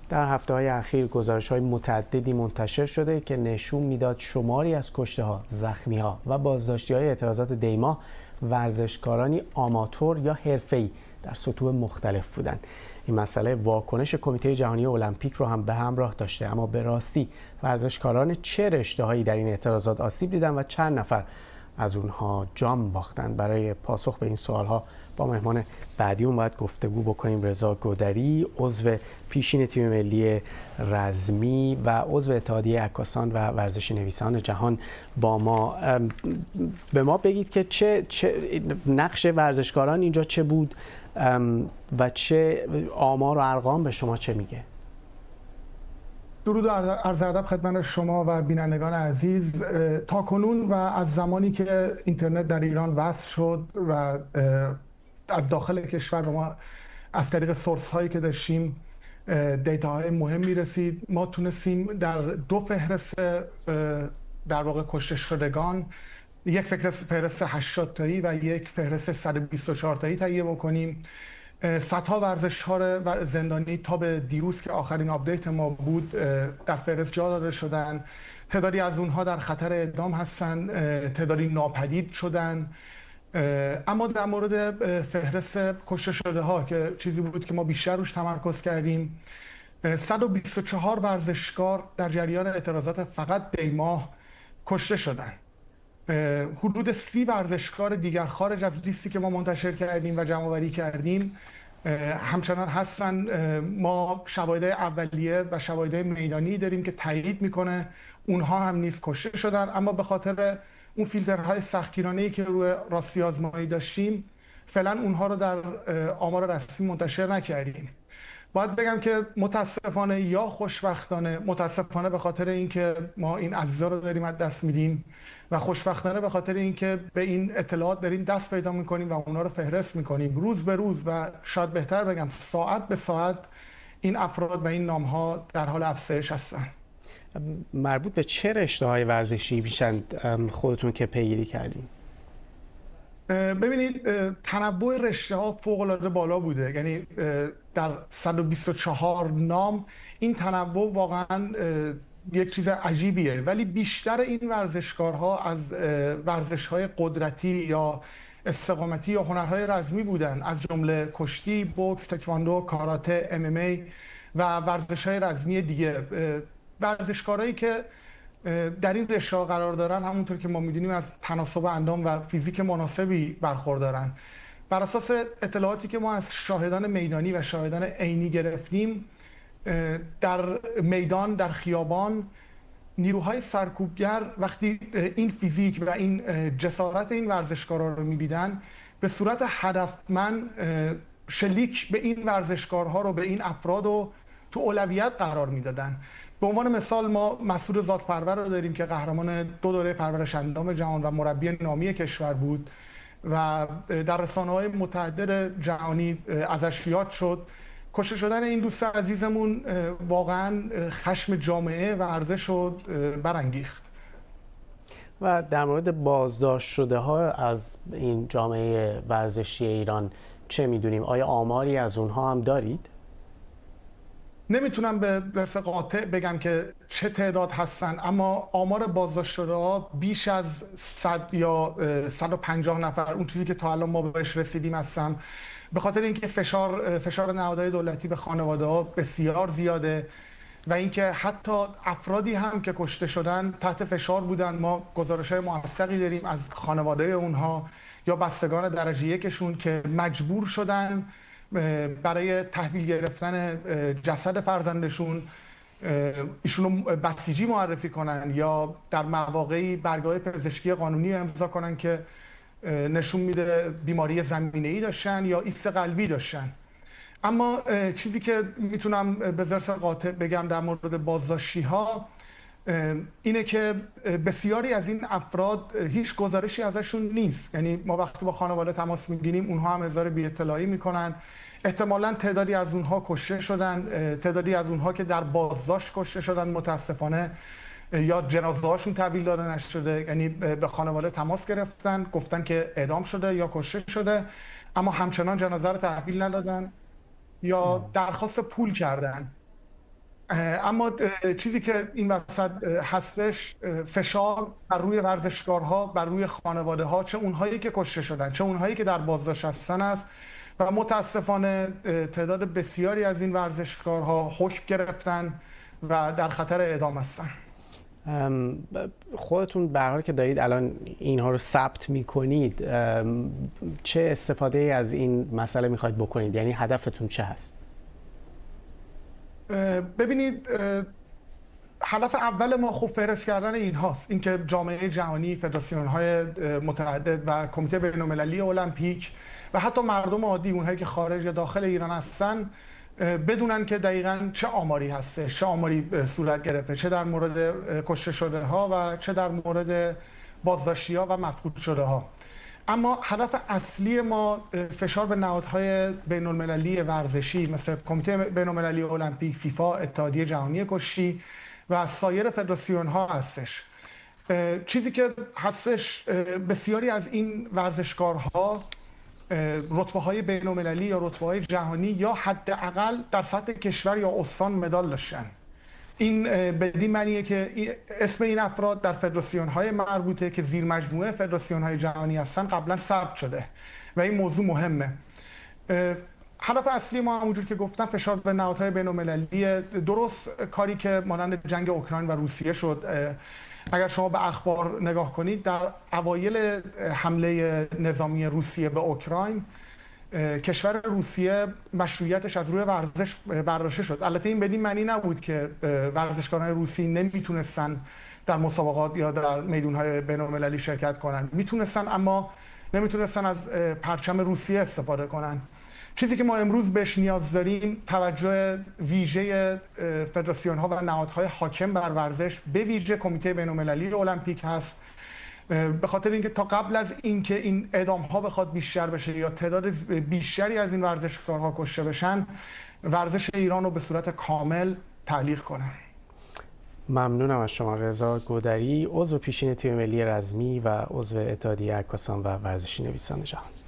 در هفته‌های اخیر گزارش‌های متعددی منتشر شده که نشون میداد شماری از کشته‌ها، زخمی‌ها و بازداشتی‌های اعتراضات دی‌ماه ورزشکارانی آماتور یا حرفه‌ای در سطوح مختلف بودند. این مسئله واکنش کمیته جهانی المپیک رو هم به همراه داشته، اما به راستی ورزشکاران چه رشته‌هایی در این اعتراضات آسیب دیدند و چند نفر از اونها جان باختند؟ برای پاسخ به این سوالها با مهمان بعدی باید گفتگو بکنیم. رضا گودری، عضو پیشین تیم ملی رزمی و عضو اتحادیه عکاسان و ورزش نویسان جهان با ما. به ما بگید که چه نقش ورزشکاران اینجا چه بود و چه آمار و ارقام به شما چه میگه؟ درود و عرض ادب خدمت شما و بینندگان عزیز. تا کنون و از زمانی که اینترنت در ایران وصل شد و از داخل کشور به ما از طریق سورس هایی که داشتیم دیتاهای مهمی رسید، ما تونستیم در دو فهرست در واقع کشته شدگان، یک فهرست 80 تایی و یک فهرست 124 تایی تهیه بکنیم. صدها ورزشکار زندانی تا به دیروز که آخرین آپدیت ما بود در فهرست جا داده شدن. تعدادی از اونها در خطر اعدام هستن، تعدادی ناپدید شدن. اما در مورد فهرست کشته شده ها که چیزی بود که ما بیشتر روش تمرکز کردیم، 124 ورزشکار در جریان اعتراضات فقط دی‌ماه کشته شدن. حدود 30 ورزشکار دیگر خارج از لیستی که ما منتشر کردیم و جمع‌آوری کردیم همچنان هستن. ما شواهد اولیه و شواهد میدانی داریم که تایید میکنه اونها هم نیز کشته شدن، اما به خاطر اون فیلترهای سختگیرانه‌ای که روی راستی آزمایی داشتیم فعلا اونها رو در آمار رسمی منتشر نکردیم. باید بگم که متاسفانه یا خوشبختانه، متاسفانه به خاطر اینکه ما این عزیزا رو داریم از دست میدیم و خوشبختانه به خاطر اینکه به این اطلاعات داریم دست پیدا میکنیم و اونا رو فهرست میکنیم روز به روز و شاید بهتر بگم ساعت به ساعت، این افراد و این نامها در حال افزایش هستن. مربوط به چه رشته‌های ورزشی میشن خودتون که پیگیری کردین؟ ببینید تنوع رشته ها فوق العاده بالا بوده، یعنی در 124 نام این تنوع واقعا یک چیز عجیبیه، ولی بیشتر این ورزشکارها از ورزش‌های قدرتی یا استقامتی یا هنرهای رزمی بودن، از جمله کشتی، بوکس، تکواندو، کاراته، MMA و ورزش‌های رزمی دیگه. ورزشکارهایی که در این رشته قرار دارن همونطور که ما میدونیم از تناسب اندام و فیزیک مناسبی برخوردارن. بر اساس اطلاعاتی که ما از شاهدان میدانی و شاهدان عینی گرفتیم، در میدان، در خیابان، نیروهای سرکوبگر وقتی این فیزیک و این جسارت این ورزشکارا رو می‌دیدن، به صورت هدفمند شلیک به این ورزشکارها رو، به این افراد رو تو اولویت قرار میدادن. به عنوان مثال ما مسعود ذات‌پرور رو داریم که قهرمان 2 دوره پرورش اندام جهان و مربی نامی کشور بود و در رسانه‌های متعدد جهانی ازش یاد شد. کشته شدن این دوست عزیزمون واقعا خشم جامعه و ارزش رو برانگیخت. و در مورد بازداشت شده ها از این جامعه ورزشی ایران چه میدونیم؟ آیا آماری از اونها هم دارید؟ نمیتونم به درس قاطع بگم که چه تعداد هستن، اما آمار بازداشت شده ها بیش از 100 یا 150 نفر، اون چیزی که تا الان ما بهش رسیدیم هستن. به خاطر اینکه فشار نهادهای دولتی به خانواده ها بسیار زیاده و اینکه حتی افرادی هم که کشته شدن تحت فشار بودن. ما گزارش‌های موثقی داریم از خانواده اونها یا بستگان درجه یکشون که مجبور شدن برای تحویل گرفتن جسد فرزندشون ایشونو بسیجی معرفی کنن یا در مواقعی برگاه پزشکی قانونی امضا کنن که نشون میده بیماری زمینه‌ای داشتن یا ایست قلبی داشتن. اما چیزی که میتونم به ظرف قاطع بگم در مورد بازداشتی ها اینه که بسیاری از این افراد هیچ گزارشی ازشون نیست. یعنی ما وقتی با خانواده تماس میگیریم اونها هم اظهار بی اطلاعی میکنن. احتمالاً تعدادی از اونها کشته شدن، تعدادی از اونها که در بازداشت کشته شدن متاسفانه یا جنازه هاشون تحویل داده نشده، یعنی به خانواده تماس گرفتن گفتن که اعدام شده یا کشته شده، اما همچنان جنازه رو تحویل ندادن یا درخواست پول کردن. اما چیزی که این وسط هستش فشار بر روی ورزشکارها، بر روی خانواده ها، چه اونهایی که کشته شدن چه اونهایی که در بازداشت هستن است و متاسفانه تعداد بسیاری از این ورزشکارها حکم گرفتن و در خطر اعدام هستن. خودتون به هر حال که دارید الان اینها رو ثبت میکنید، چه استفاده ای از این مسئله میخواید بکنید؟ یعنی هدفتون چه هست؟ ببینید، هدف اول ما خب فهرست کردن این هاست، اینکه جامعه جهانی، فدراسیون های متعدد و کمیته بین‌المللی المپیک و حتی مردم عادی، اونهایی که خارج یا داخل ایران هستن، بدونن که دقیقاً چه آماری هسته، چه آماری صورت گرفته، چه در مورد کشته شده ها و چه در مورد بازداشتی ها و مفقود شده ها. اما هدف اصلی ما فشار به نهادهای بین‌المللی ورزشی مثل کمیته بین‌المللی المپیک، فیفا، اتحادیه جهانی کشتی و سایر فدراسیون ها هستش. چیزی که هستش، بسیاری از این ورزشکارها رتبه های بین‌المللی یا رتبه های جهانی یا حداقل در سطح کشور یا استان مدال داشتن. این بدین معنیه که اسم این افراد در فدراسیون های مربوطه که زیر مجموعه فدراسیون های جهانی هستن قبلا ثبت شده و این موضوع مهمه. هدف اصلی ما همونجور که گفتم فشار به نهادهای بین‌المللی. درست کاری که مانند جنگ اوکراین و روسیه شد، اگر شما به اخبار نگاه کنید، در اوایل حمله نظامی روسیه به اوکراین کشور روسیه مشروعیتش از روی ورزش برداشته شد. البته این بدین معنی نبود که ورزشکاران روسی نمیتونستن در مسابقات یا در میدان‌های بین‌المللی شرکت کنند. میتونستن، اما نمیتونستن از پرچم روسیه استفاده کنن. چیزی که ما امروز بهش نیاز داریم توجه ویژه فدراسیون ها و نهادهای حاکم بر ورزش، به ویژه کمیته بین‌المللی المپیک هست، به خاطر اینکه تا قبل از اینکه این اعدام ها بخواد بیشتر بشه یا تعداد بیشتری از این ورزشکارها کشته بشن، ورزش ایران رو به صورت کامل تعلیق کنه. ممنونم از شما رضا گودری، عضو پیشین تیم ملی رزمی و عضو اتحادیه عکاسان و ورزشی نویسان جهان.